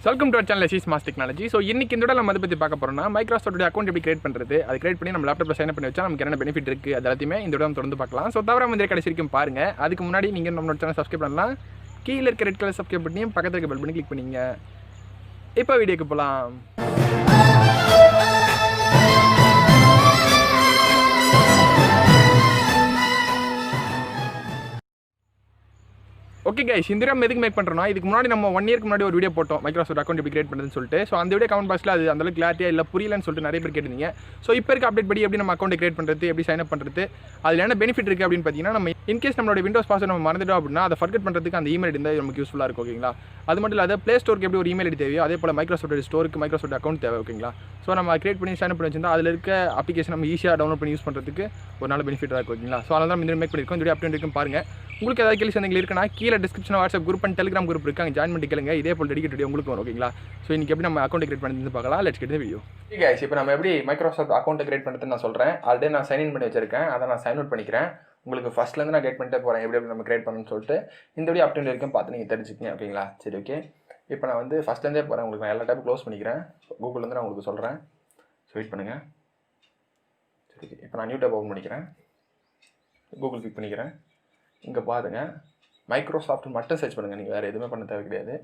Welcome to our channel smart technology. So இன்னைக்கு இந்த நம்ம அதை பற்றி பார்க்க போகிறோம்னா மைக்ரோசாஃப்ட் அக்கௌண்ட் எப்படி கிரியேட் பண்ணுறது, அது கிரியேட் பண்ணி நம்ம லேப்டாப்பில் சைன் பண்ணி வச்சா நமக்கு என்ன பெனிஃபிட் இருக்குது, அது எல்லாத்தையுமே இந்த விட தொடர்ந்து பார்க்கலாம். ஸோ தவிர வந்து கடைசி வரைக்கும் பாருங்கள். அதுக்கு முன்னாடி நீங்கள் நம்மளோட சேனல் சப்ஸ்கிரைப் பண்ணலாம். கீழே இருக்க ரெட் கலர் சப்ஸ்கிரைப் பண்ணி பக்கத்தில் இருக்க பெல் பண்ணி கிளிக் பண்ணிங்க. இப்போ வீடியோக்கு போகலாம். ஓகே கைஸ், இந்த வீடியோ எதுக்கு மேக் பண்ணுறோம்னா, இதுக்கு முன்னாடி நம்ம 1 இயர்க்கு முன்னாடி ஒரு வீடியோ போட்டோம் மைக்ரோசாஃப்ட் அக்கௌண்ட் எப்படி கிரியேட் பண்ணுறதுன்னு சொல்லிட்டு. ஸோ அந்த வீடியோ கமெண்ட் பாக்ஸில் அது அந்த கிளாரிட்டியாக இல்லை புரியலன்னு சொல்லிட்டு நிறைய பேர் கேட்டிருந்தீங்க. ஸோ இப்போ இருக்க அப்டேட் படி எப்படி நம்ம அக்கௌண்ட் கிரியேட் பண்ணுறது, எப்படி சைன் அப் பண்ணுறது, அதில் என்ன பெனிஃபிட் இருக்குது அப்படின்னு பார்த்தீங்கன்னா, நம்ம இன்கேஸ் நம்மளோட விண்டோஸ் பாஸ்வேர்ட் நம்ம மறந்துட்டோம் அப்படின்னா அதை ஃபர்கெட் பண்ணுறதுக்கு அந்த இமெயில் இருந்தால் நமக்கு யூஸ்ஃபுல்லாக இருக்கும். ஓகேங்களா? அது மட்டும் இல்லாத ப்ளே ஸ்டோருக்கு எப்படி ஒரு இமெயில் தேவையோ அதே போல் மைக்ரோசாஃப்ட் ஸ்டோருக்கு மைக்ரோசாஃப்ட் அக்கௌண்ட் தேவை. ஓகேங்களா? ஸோ நம்ம கிரியேட் பண்ணி சைன் அப் பண்ணி வச்சிருந்தா அதில் இருக்க அப்ளிகேஷன் நம்ம ஈஸியாக டவுன்லோட் பண்ணி யூஸ் பண்ணுறதுக்கு ஒரு நல்ல பெனிஃபிட்டாக இருக்கும். ஓகேங்களா? ஸோ அதனால தான் இந்த மேக் பண்ணியிருக்கோம். இந்த வீடியோ அப்டேட் இருக்கும் பாருங்கள். உங்களுக்கு ஏதாவது கேள்வி சந்தேகங்கள் இருக்குன்னா கீழே description WhatsApp group and Telegram group இருக்குது, அங்கே ஜாயின் பண்ணி கேளுங்க. இதே போல் டெடிகேட் வீடியோ உங்களுக்கு வரும். ஓகேங்களா? ஸோ இன்றைக்கி எப்படி நம்ம அக்கௌண்ட் கிரியேட் பண்ணி பார்க்கலாம். Let's get the video. Okay guys, இப்போ நம்ம எப்படி மைக்ரோசாஃப்ட் அக்கௌண்ட் கிரியேட் பண்ணுறதுன்னு நான் சொல்கிறேன். ஆல்ரெடி நான் சைன் இன் பண்ணி வச்சிருக்கேன், அதை நான் சைன் அவுட் பண்ணிக்கிறேன். உங்களுக்கு ஃபஸ்ட்லேருந்து நான் கிரியேட் பண்ணிட்டே போகிறேன், எப்படி நம்ம கிரியேட் பண்ணணும்னு சொல்லிட்டு. இந்த வீடியோ அப்டேட் வரைக்கும் பார்த்து நீங்கள் தெரிஞ்சுக்கிங்க. ஓகேங்களா? சரி, ஓகே. இப்போ நான் வந்து ஃபஸ்ட்லேருந்தே போகிறேன். உங்களுக்கு நான் எல்லா டைப்பும் க்ளோஸ் பண்ணிக்கிறேன். கூகுள்லேருந்து நான் உங்களுக்கு சொல்கிறேன். ஸோ வெயிட் பண்ணுங்கள். சரி, ஓகே. இப்போ நான் நியூ டேப் ஓப்பன் பண்ணிக்கிறேன். கூகுள் கிளிக் பண்ணிக்கிறேன். இங்கே பாருங்கள், மைக்ரோசாஃப்ட் மட்டும் சர்ச் பண்ணுங்கள். நீங்கள் வேறு எதுவுமே பண்ண தேவை கிடையாது.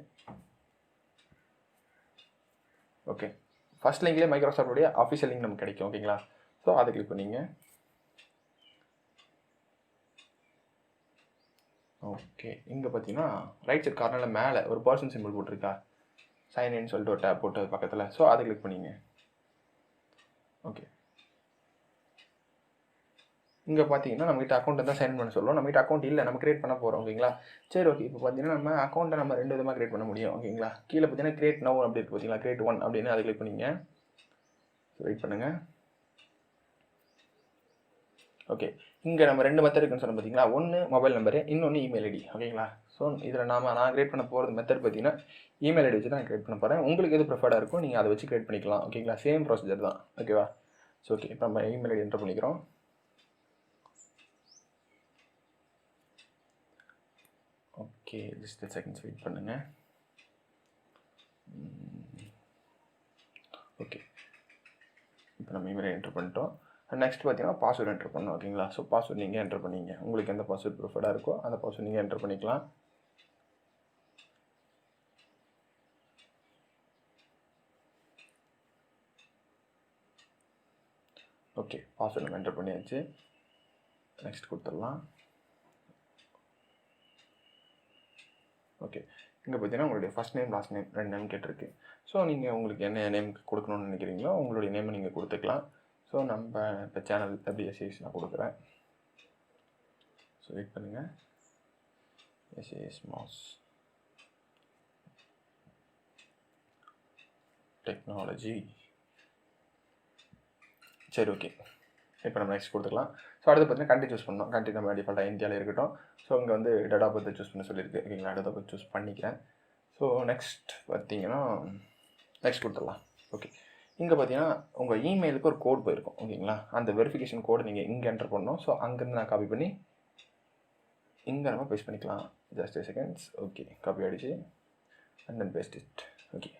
ஓகே, ஃபஸ்ட் லிங்க்லேயே மைக்ரோசாஃப்டோடைய ஆஃபீஷியல் லிங்க் நமக்கு கிடைக்கும். ஓகேங்களா? ஸோ அதை கிளிக் பண்ணிங்க. ஓகே, இங்கே பார்த்தீங்கன்னா ரைட் சைட் கார்னரில் மேலே ஒரு பர்சன் சிம்பிள் போட்டிருக்கா, சைன் இன் சொல்லிட்டு ஒரு டேப் போட்டு பக்கத்தில். ஸோ அதை கிளிக் பண்ணிங்க. ஓகே, இங்கே பார்த்தீங்கன்னா நம்மகிட்ட அக்கௌண்ட் தான் சைன் பண்ண சொல்லுவோம். நம்மகிட்ட அக்கௌண்ட் இல்லை, நம்ம கிரியேட் பண்ண போகிறோம். ஓகேங்களா? சரி, ஓகே. இப்போ பார்த்தீங்கன்னா நம்ம அக்கௌண்ட்டை நம்ம 2 விதமாக கிரியேட் பண்ண முடியும். ஓகேங்களா? கீழே பார்த்தீங்கன்னா கிரியேட் நவ் அப்படி இருக்குது பார்த்தீங்களா, கிரியேட் 1 அப்படின்னு அதை கிளிக் பண்ணிங்க. வெயிட் பண்ணுங்கள். ஓகே, இங்கே நம்ம 2 மெத்தட் இருக்குன்னு சொன்னோம் பார்த்தீங்களா, ஒன்று மொபைல் நம்பரு, இன்னொன்று இமெயில் ஐடி. ஓகேங்களா? ஸோ இதில் நான் கிரியேட் பண்ண போகிறது மெத்தட் பார்த்தீங்கன்னா இமெயில் ஐடி வச்சு தான் நான் கிரியேட் பண்ண போகிறேன். உங்களுக்கு எது ப்ரிஃபர்டாக இருக்கும் நீங்கள் அதை வச்சு கிரியேட் பண்ணிக்கலாம். ஓகேங்களா? சேம் ப்ரொசீஜர் தான். ஓகேவா? ஸோ ஓகே, இப்போ நம்ம இமெயில் ஐடி என்டர் பண்ணிக்கிறோம். ஓகே, ஜஸ்ட் செகண்ட்ஸ் வெயிட் பண்ணுங்கள். ஓகே, இப்போ நம்ம இமெயில் என்டர் பண்ணிட்டோம். நெக்ஸ்ட் பார்த்தீங்கன்னா பாஸ்வேர்டு என்டர் பண்ணணும். ஓகேங்களா? ஸோ பாஸ்வேர்டு நீங்கள் என்டர் பண்ணிங்க. உங்களுக்கு எந்த பாஸ்வேர்டு ப்ரிஃபர்டாக இருக்கோ அந்த பாஸ்வேர்டு நீங்கள் என்டர் பண்ணிக்கலாம். ஓகே, பாஸ்வேர்டு நம்ம என்டர் பண்ணியாச்சு. நெக்ஸ்ட் கொடுத்துடலாம். ஓகே, இங்கே பார்த்தீங்கன்னா உங்களுடைய first name last name 2 name கேட்டிருக்கு. ஸோ நீங்கள் உங்களுக்கு என்ன நேம் கொடுக்கணும்னு நினைக்கிறீங்களோ உங்களுடைய நேமை நீங்கள் கொடுத்துக்கலாம். ஸோ நம்ம இப்போ சேனல் எஸ்ஏஎஸ் நான் கொடுக்குறேன். ஸோ வெயிட் பண்ணுங்கள். SAS mass technology. சரி, ஓகே. இப்போ நம்ம நெக்ஸ்ட் கொடுத்துக்கலாம். ஸோ அடுத்து பார்த்தீங்கன்னா கண்ட்ரி சூஸ் பண்ணணும். கண்ட்ரி நம்ம டிஃபால்ட்டாக இந்தியாவில் இருக்கட்டும். ஸோ இங்கே வந்து டேட் ஆஃப் பர்த் சூஸ் பண்ண சொல்லியிருக்கு. ஓகேங்களா? டேட் ஆஃப் பர்த் சூஸ் பண்ணிக்கிறேன். ஸோ நெக்ஸ்ட் பார்த்தீங்கன்னா நெக்ஸ்ட் கொடுத்துடலாம். ஓகே, இங்கே பார்த்தீங்கன்னா உங்கள் இமெயிலுக்கு ஒரு கோட் போயிருக்கும். ஓகேங்களா? அந்த வெரிஃபிகேஷன் கோடு நீங்கள் இங்கே என்டர் பண்ணணும். ஸோ அங்கேருந்து நான் காப்பி பண்ணி இங்கே நம்ம பேஸ்ட் பண்ணிக்கலாம். Just seconds. ஓகே, காப்பி ஆகிடுச்சு. And then paste it. Okay,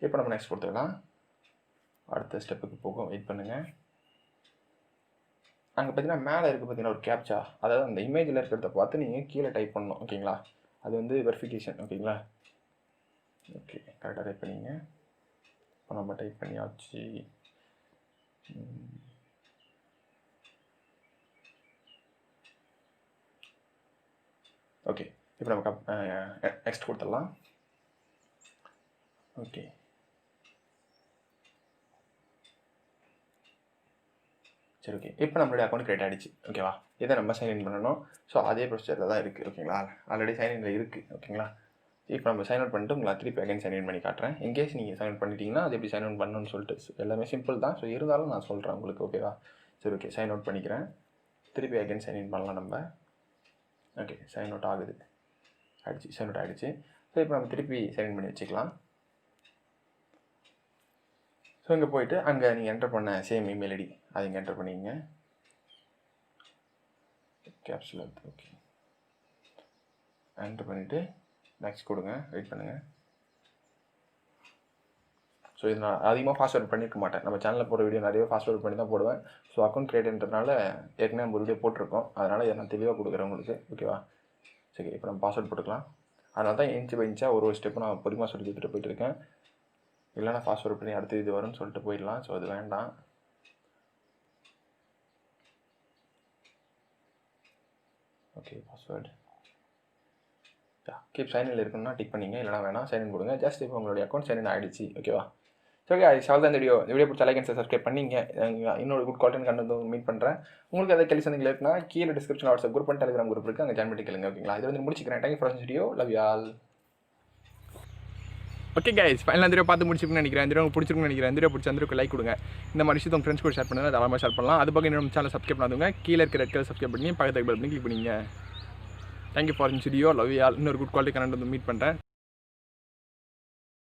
இப்போ நம்ம நெக்ஸ்ட் கொடுத்துக்கலாம். அடுத்த ஸ்டெப்புக்கு போகும். வெயிட் பண்ணுங்கள். அங்கே பார்த்தீங்கன்னா மேலே இருக்குது பார்த்தீங்கன்னா ஒரு கேப்ச்சா, அதாவது அந்த இமேஜில் இருக்கிறத பார்த்து நீங்கள் கீழே டைப் பண்ணணும். ஓகேங்களா? அது வந்து வெரிஃபிகேஷன். ஓகேங்களா? ஓகே, கரெக்டாக டைப் பண்ணிங்க. இப்போ நம்ம டைப் பண்ணியாச்சு. ஓகே, இப்போ நம்ம நெக்ஸ்ட் கொடுத்துடலாம். ஓகே, சரி, ஓகே. இப்போ நம்மளுடைய அக்கௌண்ட் கிரியேட் ஆகிடுச்சு. ஓகேவா? இதை நம்ம சைன்இன் பண்ணணும். ஸோ அதே ப்ரொசீஜரில் தான் இருக்குது. ஓகேங்களா? ஆல்ரெடி சைன்இனில் இருக்குது. ஓகேங்களா? இப்போ நம்ம சைன் அவுட் பண்ணிட்டு உங்களை திருப்பி அகைன் சைன்இன் பண்ணி காட்டுறேன். இன்கேஸ் நீங்கள் சைன் அவுட் பண்ணிட்டீங்கன்னா அது எப்படி சைன் அவுட் பண்ணணும்னு சொல்லிட்டு எல்லாமே சிம்பிள் தான். ஸோ இருந்தாலும் நான் சொல்கிறேன் உங்களுக்கு. ஓகேவா? சரி, ஓகே. சைன் அவுட் பண்ணிக்கிறேன். திருப்பி அகைன் சைன்இன் பண்ணலாம் நம்ம. ஓகே, சைன் அவுட் ஆகுது. சைன் அவுட் ஆகிடுச்சு. ஸோ இப்போ நம்ம திருப்பி சைன் பண்ணி வச்சுக்கலாம். ஸோ இங்கே போய்ட்டு அங்கே நீங்கள் என்டர் பண்ண சேம் இமெயில் ஐடி அதை இங்கே என்டர் பண்ணிங்க. கேப்சூல் ஓகே என்டர் பண்ணிவிட்டு நெக்ஸ்ட் கொடுங்க. வெயிட் பண்ணுங்கள். ஸோ இது நான் அதிகமாக ஃபாஸ்ட்வேர்ட் பண்ணியிருக்க மாட்டேன். நம்ம சேனலில் போகிற வீடியோ நிறைய ஃபாஸ்ட்வேர்ட் பண்ணி தான் போடுவேன். ஸோ அக்கௌண்ட் கிரியேட்ன்றதுனால ஏற்கனவே நம்ம ஒரு வீடியோ போட்டிருக்கோம். அதனால் இதை நான் தெளிவாக கொடுக்குறேன் உங்களுக்கு. ஓகேவா? சரி, இப்போ நம்ம பாஸ்வேர்ட் போட்டுக்கலாம். அதனால தான் இன்ச்சு பை இன்ச்சாக ஒரு ஸ்டெப்பு நான் பொறுமையாக சொல்லி கொடுத்துட்டு போயிட்டுருக்கேன். இல்லைனா ஃபாஸ்ட்வேர்ட் பண்ணி அடுத்து இது வரும்னு சொல்லிட்டு போயிடலாம். ஸோ அது வேண்டாம். ஓகே, பாஸ்வேர்டு கீப் சைனில் இருக்குன்னா டிக் பண்ணிங்க, இல்லைனா வேணாம் சைனின் கொடுங்க. ஜஸ்ட் இப்போ உங்களுடைய அக்கௌண்ட் சைனின் ஆகிடுச்சு. ஓகேவா? ஸோ ஓகே, அவ்வளோ தான் இந்த வீடியோ பிடிச்ச லைக் அண்ட் சப்ஸ்கிரைப் பண்ணிங்க. இன்னொரு குட் குவாலிட்டி கண்டு மீட் பண்ணுறேன். உங்களுக்கு அதை கேள்வி சந்தேகங்கள் இருக்குன்னா கீழே description WhatsApp group and Telegram group இருக்குது, அங்கே ஜாயின் பண்ணி கேளுங்க. ஓகேங்களா? இது வந்து முடிச்சுக்கிறேன். Thank you for video. Love you all. Okay guys, ஃபைனலாக இந்த வீடியோ பார்த்து முடிச்சுக்கணும்னு நினைக்கிறேன். இந்த வீடியோ பிடிச்சிருக்குன்னு நினைக்கிறேன். இந்த வீடியோ பிடிச்ச அந்த லைக் கொடுங்க. இந்த மாதிரி விஷயத்தை உங்கள் ஃப்ரெண்ட்ஸ் கூட ஷேர் பண்ணுங்கள். அதை ஷேர் பண்ணலாம். அது பக்கம் இன்னும் சேனல் சப்ஸ்கிரைப் பண்ணாதுங்க. கீழே இருக்கிற ரெட் கலர் சப்ஸ்கிரைப் பண்ணி பக்கத்துக்கு பெல் பண்ணி கிளிக் பண்ணிங்க. Thank you for video. Love you all. இன்னொரு குட் குவாலிட்டி கண்டென்ட் வந்து மீட் பண்ணுறேன்.